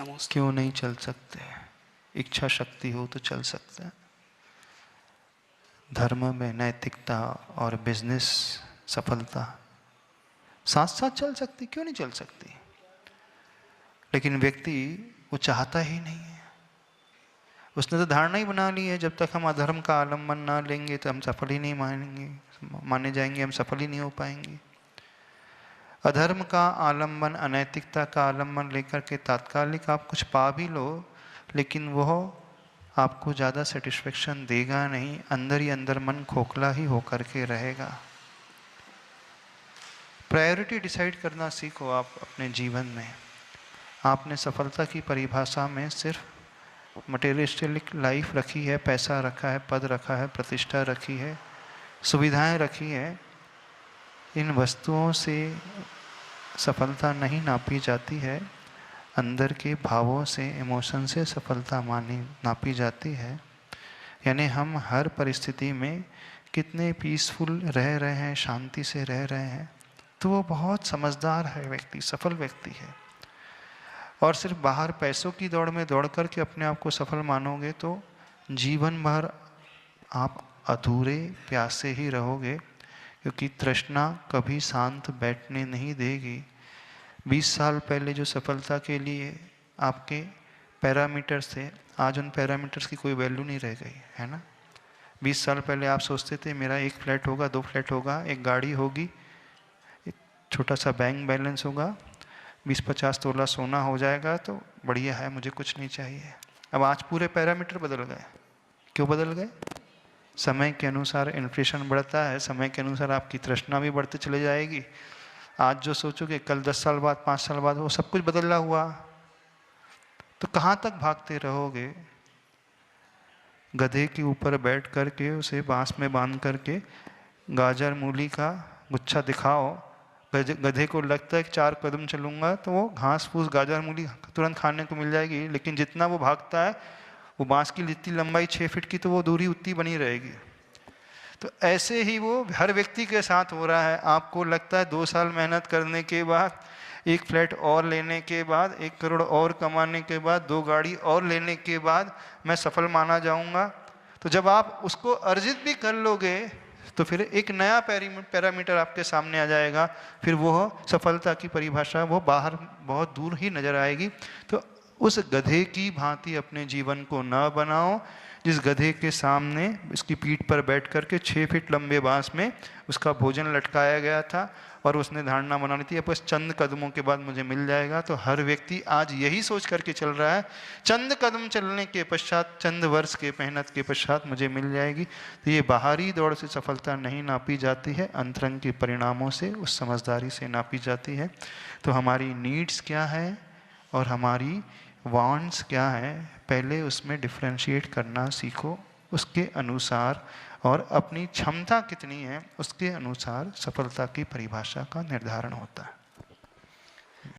नमोस्तु। क्यों नहीं चल सकते? इच्छा शक्ति हो तो चल सकते हैं। धर्म में नैतिकता और बिजनेस सफलता साथ साथ चल सकती, क्यों नहीं चल सकती? लेकिन व्यक्ति वो चाहता ही नहीं है। उसने तो धारणा ही बना ली है, जब तक हम अधर्म का आलम्बन ना लेंगे तो हम सफल ही नहीं माने जाएंगे, हम सफल ही नहीं हो पाएंगे। अधर्म का आलम्बन, अनैतिकता का आलम्बन लेकर के तात्कालिक आप कुछ पा भी लो, लेकिन वह आपको ज़्यादा सेटिस्फेक्शन देगा नहीं। अंदर ही अंदर मन खोखला ही होकर के रहेगा। प्रायोरिटी डिसाइड करना सीखो आप अपने जीवन में। आपने सफलता की परिभाषा में सिर्फ मटेरियलिस्टिक लाइफ रखी है, पैसा रखा है, पद रखा है, प्रतिष्ठा रखी है, सुविधाएं रखी है। इन वस्तुओं से सफलता नहीं नापी जाती है, अंदर के भावों से, इमोशन से सफलता नापी जाती है। यानी हम हर परिस्थिति में कितने पीसफुल रह रहे हैं, शांति से रह रहे हैं, तो वो बहुत समझदार है व्यक्ति, सफल व्यक्ति है। और सिर्फ बाहर पैसों की दौड़ में दौड़ करके अपने आप को सफल मानोगे तो जीवन भर आप अधूरे प्यासे ही रहोगे, क्योंकि तृष्णा कभी शांत बैठने नहीं देगी। 20 साल पहले जो सफलता के लिए आपके पैरामीटर्स थे, आज उन पैरामीटर्स की कोई वैल्यू नहीं रह गई है ना। 20 साल पहले आप सोचते थे मेरा 1 फ्लैट होगा, 2 फ्लैट होगा, एक गाड़ी होगी, छोटा सा बैंक बैलेंस होगा, 20-50 तोला सोना हो जाएगा तो बढ़िया है, मुझे कुछ नहीं चाहिए। अब आज पूरे पैरामीटर बदल गए। क्यों बदल गए? समय के अनुसार इन्फ्लेशन बढ़ता है, समय के अनुसार आपकी तृष्णा भी बढ़ती चली जाएगी। आज जो सोचोगे कल 10 साल बाद, 5 साल बाद वो सब कुछ बदला हुआ, तो कहाँ तक भागते रहोगे? गधे के ऊपर बैठ करके उसे बांस में बांध करके गाजर मूली का गुच्छा दिखाओ, गधे को लगता है कि 4 कदम चलूंगा तो वो घास फूस गाजर मूली तुरंत खाने को मिल जाएगी, लेकिन जितना वो भागता है वो बांस की जितनी लंबाई 6 फीट की, तो वो दूरी उतनी बनी रहेगी। तो ऐसे ही वो हर व्यक्ति के साथ हो रहा है। आपको लगता है 2 साल मेहनत करने के बाद, 1 फ्लैट और लेने के बाद, 1 करोड़ और कमाने के बाद, 2 गाड़ी और लेने के बाद मैं सफल माना जाऊंगा। तो जब आप उसको अर्जित भी कर लोगे तो फिर एक नया पैरामीटर आपके सामने आ जाएगा, फिर वो सफलता की परिभाषा वो बाहर बहुत दूर ही नजर आएगी। तो उस गधे की भांति अपने जीवन को न बनाओ, जिस गधे के सामने इसकी पीठ पर बैठ करके 6 फीट लंबे बांस में उसका भोजन लटकाया गया था और उसने धारणा बना ली थी बस चंद कदमों के बाद मुझे मिल जाएगा। तो हर व्यक्ति आज यही सोच करके चल रहा है, चंद कदम चलने के पश्चात, चंद वर्ष के मेहनत के पश्चात मुझे मिल जाएगी। तो ये बाहरी दौड़ से सफलता नहीं नापी जाती है, अंतरंग के परिणामों से, उस समझदारी से नापी जाती है। तो हमारी नीड्स क्या है और हमारी वांट्स क्या है, पहले उसमें डिफ्रेंशिएट करना सीखो। उसके अनुसार और अपनी क्षमता कितनी है उसके अनुसार सफलता की परिभाषा का निर्धारण होता है।